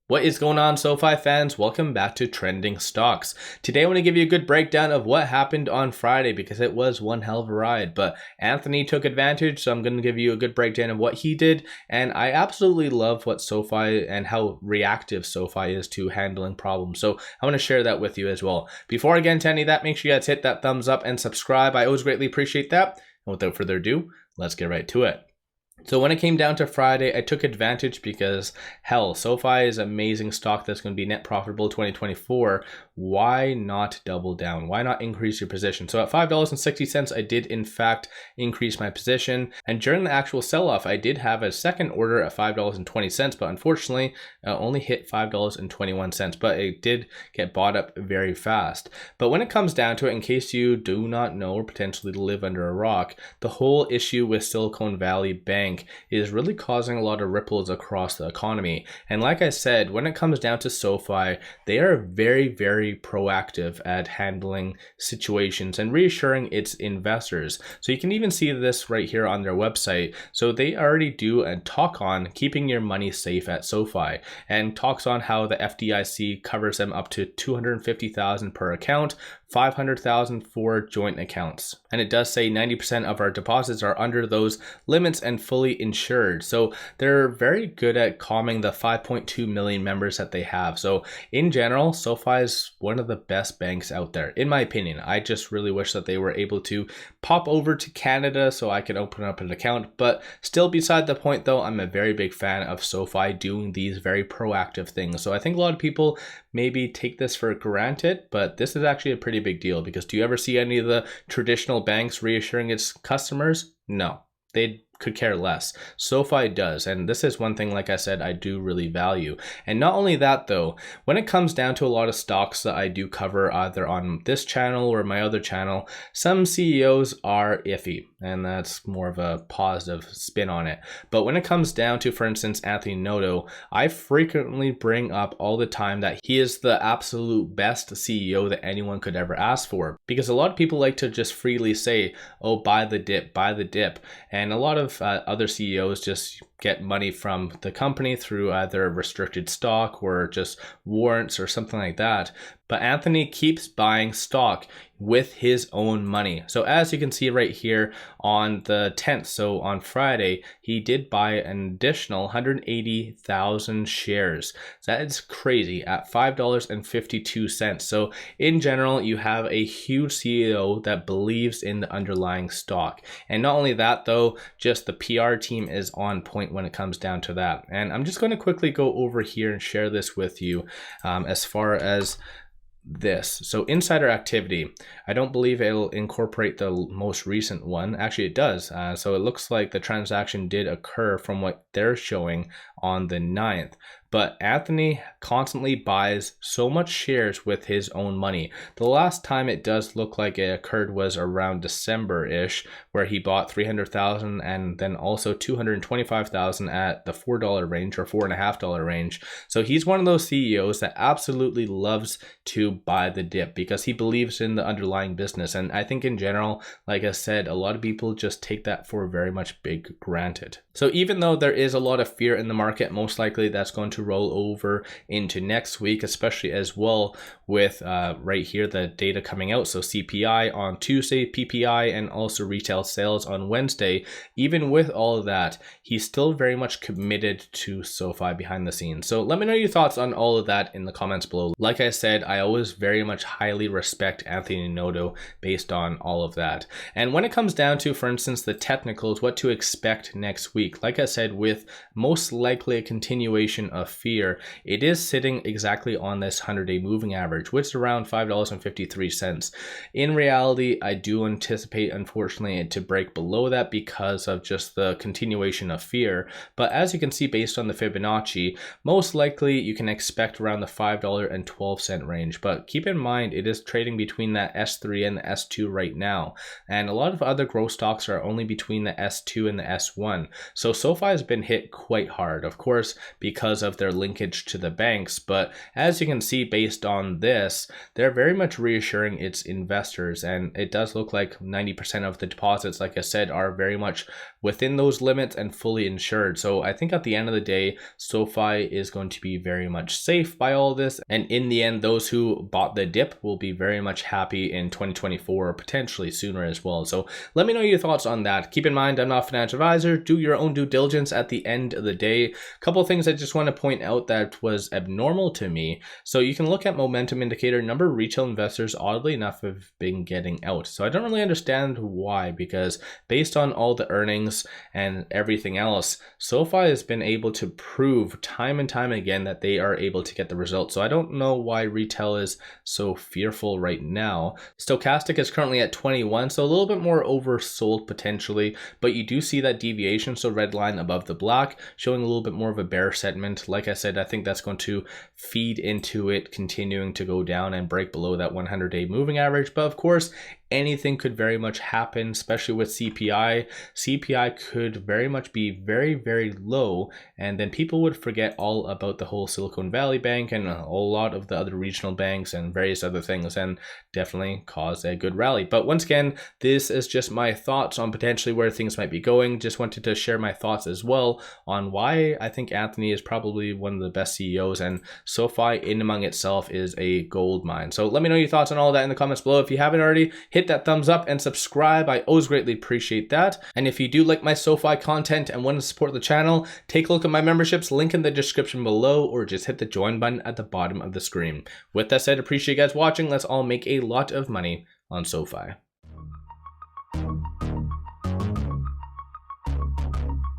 What is going on, SoFi fans? Welcome back to Trending Stocks. Today I want to give you a good breakdown of what happened on Friday because it was one hell of a ride, but Anthony took advantage, so I'm going to give you a good breakdown of what he did, and I absolutely love what SoFi and how reactive SoFi is to handling problems, so I want to share that with you as well. Before I get into any of that, make sure you guys hit that thumbs up and subscribe. I always greatly appreciate that, and without further ado, let's get right to it. So when it came down to Friday, I took advantage because, hell, SoFi is an amazing stock that's going to be net profitable 2024. Why not double down? Why not increase your position? So at $5.60, I did in fact increase my position. And during the actual sell-off, I did have a second order at $5.20, but unfortunately, only hit $5.21. But it did get bought up very fast. But when it comes down to it, in case you do not know or potentially live under a rock, the whole issue with Silicon Valley Bank is really causing a lot of ripples across the economy. And like I said, when it comes down to SoFi, they are very, very proactive at handling situations and reassuring its investors. So you can even see this right here on their website. So they already do a talk on keeping your money safe at SoFi and talks on how the FDIC covers them up to $250,000 per account, $500,000 for joint accounts. And it does say 90% of our deposits are under those limits and fully insured. So they're very good at calming the 5.2 million members that they have. So in general, SoFi is one of the best banks out there, in my opinion. I just really wish that they were able to pop over to Canada so I could open up an account. But still, beside the point though, I'm a very big fan of SoFi doing these very proactive things. So I think a lot of people maybe take this for granted, but this is actually a pretty big deal because do you ever see any of the traditional banks reassuring its customers? No, they could care less. SoFi does, and this is one thing, like I said, I do really value. And not only that though, when it comes down to a lot of stocks that I do cover either on this channel or my other channel, some CEOs are iffy, and that's more of a positive spin on it. But when it comes down to, for instance, Anthony Noto, I frequently bring up all the time that he is the absolute best CEO that anyone could ever ask for, because a lot of people like to just freely say, oh, buy the dip, and a lot of other CEOs just get money from the company through either restricted stock or just warrants or something like that. But Anthony keeps buying stock with his own money. So as you can see right here on the 10th, so on Friday, he did buy an additional 180,000 shares. So that is crazy at $5.52. So in general, you have a huge CEO that believes in the underlying stock. And not only that though, just the PR team is on point when it comes down to that. And I'm just going to quickly go over here and share this with you as far as this. So insider activity, I don't believe it'll incorporate the most recent one. Actually, it does. So it looks like the transaction did occur from what they're showing on the 9th. But Anthony constantly buys so much shares with his own money. The last time it does look like it occurred was around December-ish, where he bought 300,000 and then also 225,000 at the $4 range or $4.50 range. So he's one of those CEOs that absolutely loves to buy the dip because he believes in the underlying business. And I think in general, like I said, a lot of people just take that for very much big granted. So even though there is a lot of fear in the market, most likely that's going to roll over into next week, especially as well with right here the data coming out. So CPI on Tuesday, PPI, and also retail sales on Wednesday. Even with all of that, he's still very much committed to SoFi behind the scenes. So let me know your thoughts on all of that in the comments below. Like I said, I always very much highly respect Anthony Noto based on all of that. And when it comes down to, for instance, the technicals, what to expect next week, like I said, with most likely a continuation of fear, it is sitting exactly on this 100-day moving average, which is around $5.53. In reality, I do anticipate, unfortunately, it to break below that because of just the continuation of fear. But as you can see, based on the Fibonacci, most likely you can expect around the $5.12 range. But keep in mind, it is trading between that S3 and the S2 right now. And a lot of other growth stocks are only between the S2 and the S1. So SoFi has been hit quite hard, of course, because of their linkage to the banks. But as you can see, based on this, they're very much reassuring its investors, and it does look like 90% of the deposits, like I said, are very much within those limits and fully insured. So I think at the end of the day, SoFi is going to be very much safe by all this, and in the end, those who bought the dip will be very much happy in 2024 or potentially sooner as well. So let me know your thoughts on that. Keep in mind, I'm not a financial advisor. Do your own due diligence at the end of the day. A couple of things I just want to point out that was abnormal to me. So you can look at momentum indicator. Number of retail investors, oddly enough, have been getting out. So I don't really understand why, because based on all the earnings and everything else, SoFi has been able to prove time and time again that they are able to get the results. So I don't know why retail is so fearful right now. Stochastic is currently at 21, so a little bit more oversold potentially, but you do see that deviation, so red line above the black, showing a little bit more of a bear sentiment. Like I said, I think that's going to feed into it continuing to go down and break below that 100-day moving average. But of course, anything could very much happen, especially with CPI. CPI could very much be very, very low, and then people would forget all about the whole Silicon Valley Bank and a lot of the other regional banks and various other things, and definitely cause a good rally. But once again, this is just my thoughts on potentially where things might be going. Just wanted to share my thoughts as well on why I think Anthony is probably one of the best CEOs, and SoFi in among itself is a gold mine. So let me know your thoughts on all that in the comments below. If you haven't already, hit that thumbs up and subscribe. I always greatly appreciate that. And if you do like my SoFi content and want to support the channel, take a look at my memberships, link in the description below, or just hit the join button at the bottom of the screen. With that said, appreciate you guys watching. Let's all make a lot of money on SoFi.